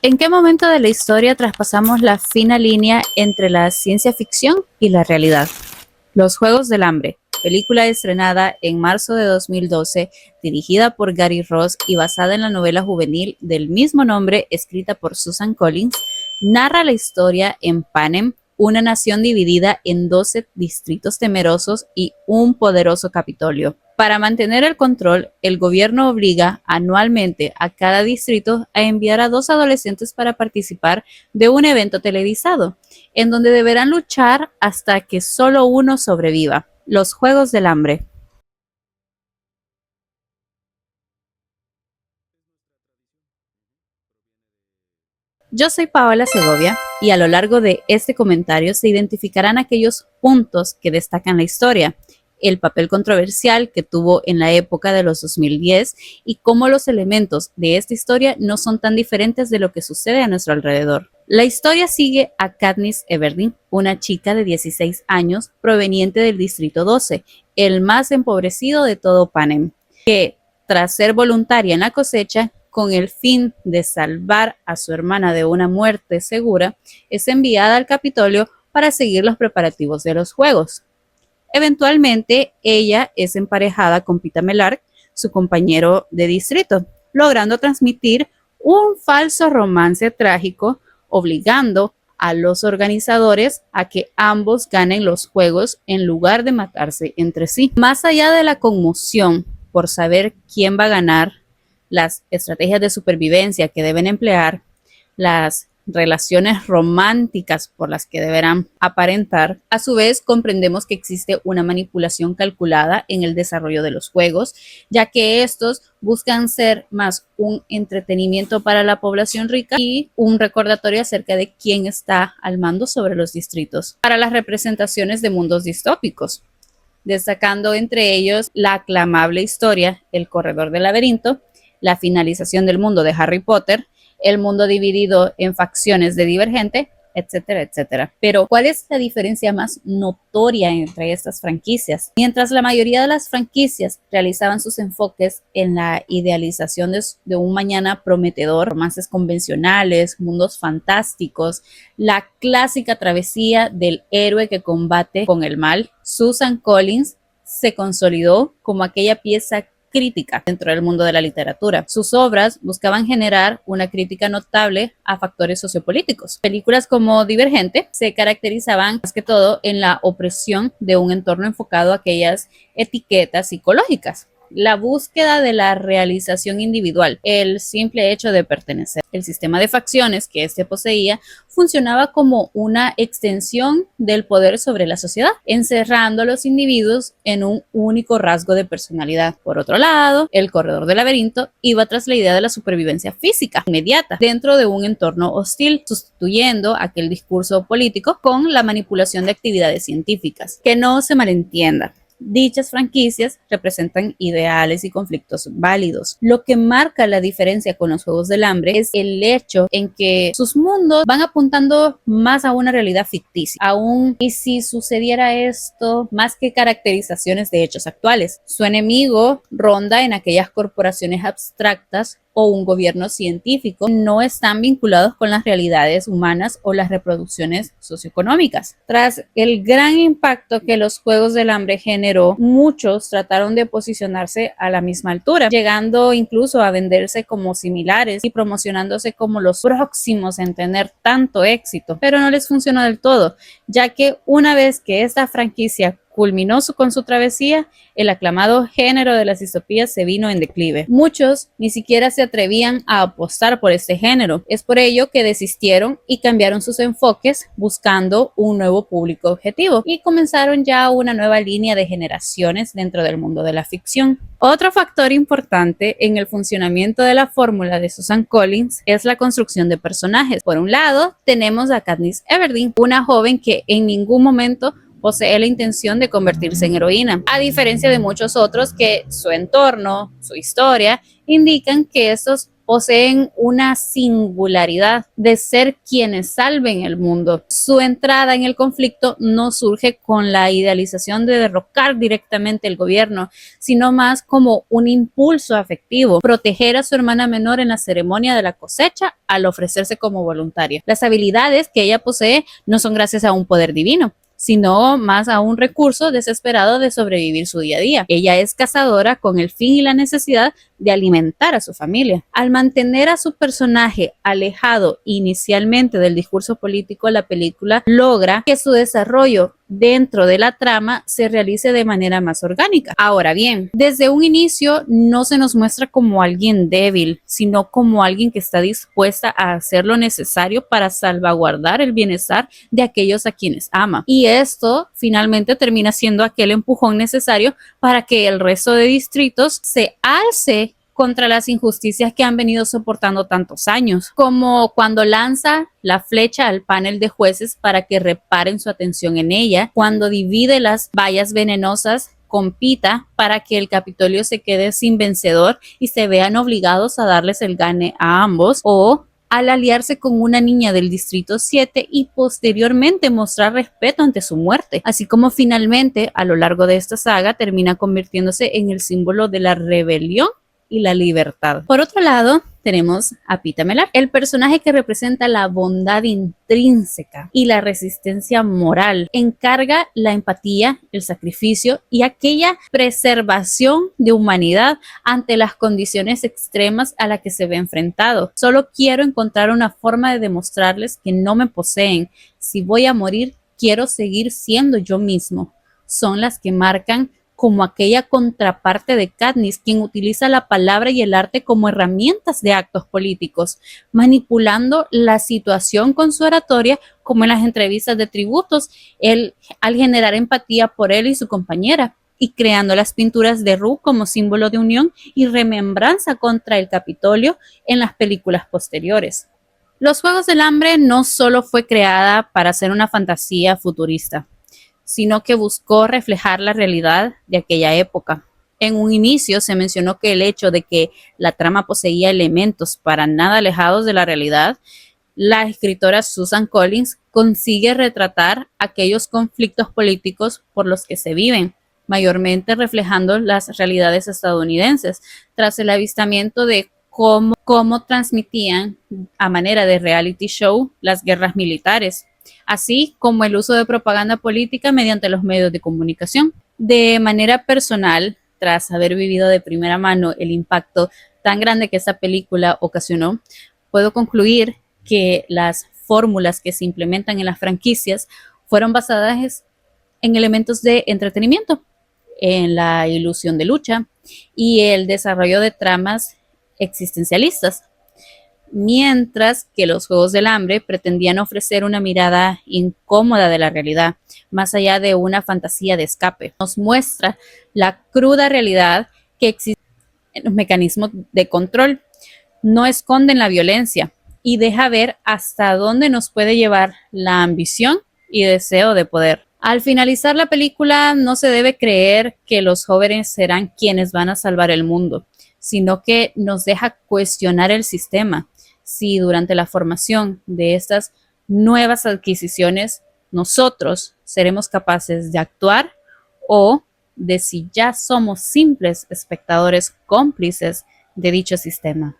¿En qué momento de la historia traspasamos la fina línea entre la ciencia ficción y la realidad? Los Juegos del Hambre, película estrenada en marzo de 2012, dirigida por Gary Ross y basada en la novela juvenil del mismo nombre, escrita por Susan Collins, narra la historia en Panem, una nación dividida en 12 distritos temerosos y un poderoso Capitolio. Para mantener el control, el gobierno obliga anualmente a cada distrito a enviar a 2 adolescentes para participar de un evento televisado, en donde deberán luchar hasta que solo uno sobreviva. Los Juegos del Hambre. Yo soy Paola Segovia y a lo largo de este comentario se identificarán aquellos puntos que destacan la historia, el papel controversial que tuvo en la época de los 2010 y cómo los elementos de esta historia no son tan diferentes de lo que sucede a nuestro alrededor. La historia sigue a Katniss Everdeen, una chica de 16 años proveniente del Distrito 12, el más empobrecido de todo Panem, que tras ser voluntaria en la cosecha, con el fin de salvar a su hermana de una muerte segura, es enviada al Capitolio para seguir los preparativos de los Juegos. Eventualmente, ella es emparejada con Peeta Mellark, su compañero de distrito, logrando transmitir un falso romance trágico, obligando a los organizadores a que ambos ganen los juegos en lugar de matarse entre sí. Más allá de la conmoción por saber quién va a ganar, las estrategias de supervivencia que deben emplear, las relaciones románticas por las que deberán aparentar, a su vez comprendemos que existe una manipulación calculada en el desarrollo de los juegos, ya que estos buscan ser más un entretenimiento para la población rica y un recordatorio acerca de quién está al mando sobre los distritos, para las representaciones de mundos distópicos, destacando entre ellos la aclamable historia El Corredor del Laberinto, la finalización del mundo de Harry Potter, el mundo dividido en facciones de Divergente, etcétera, etcétera. Pero, ¿cuál es la diferencia más notoria entre estas franquicias? Mientras la mayoría de las franquicias realizaban sus enfoques en la idealización de un mañana prometedor, romances convencionales, mundos fantásticos, la clásica travesía del héroe que combate con el mal, Susan Collins se consolidó como aquella pieza crítica dentro del mundo de la literatura. Sus obras buscaban generar una crítica notable a factores sociopolíticos. Películas como Divergente se caracterizaban más que todo en la opresión de un entorno enfocado a aquellas etiquetas psicológicas. La búsqueda de la realización individual, el simple hecho de pertenecer. El sistema de facciones que éste poseía funcionaba como una extensión del poder sobre la sociedad, encerrando a los individuos en un único rasgo de personalidad. Por otro lado, El Corredor del Laberinto iba tras la idea de la supervivencia física inmediata dentro de un entorno hostil, sustituyendo aquel discurso político con la manipulación de actividades científicas. Que no se malentienda. Dichas franquicias representan ideales y conflictos válidos. Lo que marca la diferencia con los Juegos del Hambre es el hecho en que sus mundos van apuntando más a una realidad ficticia, aún y si sucediera esto más que caracterizaciones de hechos actuales. Su enemigo ronda en aquellas corporaciones abstractas o un gobierno científico, no están vinculados con las realidades humanas o las reproducciones socioeconómicas. Tras el gran impacto que los Juegos del Hambre generó, muchos trataron de posicionarse a la misma altura, llegando incluso a venderse como similares y promocionándose como los próximos en tener tanto éxito, pero no les funcionó del todo, ya que una vez que esta franquicia culminó con su travesía, el aclamado género de las distopías se vino en declive. Muchos ni siquiera se atrevían a apostar por este género. Es por ello que desistieron y cambiaron sus enfoques buscando un nuevo público objetivo y comenzaron ya una nueva línea de generaciones dentro del mundo de la ficción. Otro factor importante en el funcionamiento de la fórmula de Susan Collins es la construcción de personajes. Por un lado, tenemos a Katniss Everdeen, una joven que en ningún momento posee la intención de convertirse en heroína, a diferencia de muchos otros que su entorno, su historia, indican que estos poseen una singularidad de ser quienes salven el mundo. Su entrada en el conflicto no surge con la idealización de derrocar directamente el gobierno, sino más como un impulso afectivo, proteger a su hermana menor en la ceremonia de la cosecha al ofrecerse como voluntaria. Las habilidades que ella posee no son gracias a un poder divino, sino más a un recurso desesperado de sobrevivir su día a día. Ella es cazadora con el fin y la necesidad de alimentar a su familia. Al mantener a su personaje alejado inicialmente del discurso político, la película logra que su desarrollo dentro de la trama se realice de manera más orgánica. Ahora bien, desde un inicio no se nos muestra como alguien débil, sino como alguien que está dispuesta a hacer lo necesario para salvaguardar el bienestar de aquellos a quienes ama. Y esto finalmente termina siendo aquel empujón necesario para que el resto de distritos se alce contra las injusticias que han venido soportando tantos años, como cuando lanza la flecha al panel de jueces para que reparen su atención en ella, cuando divide las bayas venenosas con Pita para que el Capitolio se quede sin vencedor y se vean obligados a darles el gane a ambos, o al aliarse con una niña del Distrito 7 y posteriormente mostrar respeto ante su muerte, así como finalmente a lo largo de esta saga termina convirtiéndose en el símbolo de la rebelión y la libertad. Por otro lado, tenemos a Pita Mellar, el personaje que representa la bondad intrínseca y la resistencia moral. Encarga la empatía, el sacrificio y aquella preservación de humanidad ante las condiciones extremas a las que se ve enfrentado. Solo quiero encontrar una forma de demostrarles que no me poseen. Si voy a morir, quiero seguir siendo yo mismo. Son las que marcan como aquella contraparte de Katniss, quien utiliza la palabra y el arte como herramientas de actos políticos, manipulando la situación con su oratoria, como en las entrevistas de tributos, al generar empatía por él y su compañera, y creando las pinturas de Rue como símbolo de unión y remembranza contra el Capitolio en las películas posteriores. Los Juegos del Hambre no solo fue creada para ser una fantasía futurista, sino que buscó reflejar la realidad de aquella época. En un inicio se mencionó que el hecho de que la trama poseía elementos para nada alejados de la realidad, la escritora Susan Collins consigue retratar aquellos conflictos políticos por los que se viven, mayormente reflejando las realidades estadounidenses, tras el avistamiento de cómo transmitían a manera de reality show las guerras militares, así como el uso de propaganda política mediante los medios de comunicación. De manera personal, tras haber vivido de primera mano el impacto tan grande que esta película ocasionó, puedo concluir que las fórmulas que se implementan en las franquicias fueron basadas en elementos de entretenimiento, en la ilusión de lucha y el desarrollo de tramas existencialistas, mientras que los Juegos del Hambre pretendían ofrecer una mirada incómoda de la realidad, más allá de una fantasía de escape. Nos muestra la cruda realidad que existe en los mecanismos de control, no esconden la violencia y deja ver hasta dónde nos puede llevar la ambición y deseo de poder. Al finalizar la película, no se debe creer que los jóvenes serán quienes van a salvar el mundo, sino que nos deja cuestionar el sistema. Si durante la formación de estas nuevas adquisiciones nosotros seremos capaces de actuar o de si ya somos simples espectadores cómplices de dicho sistema.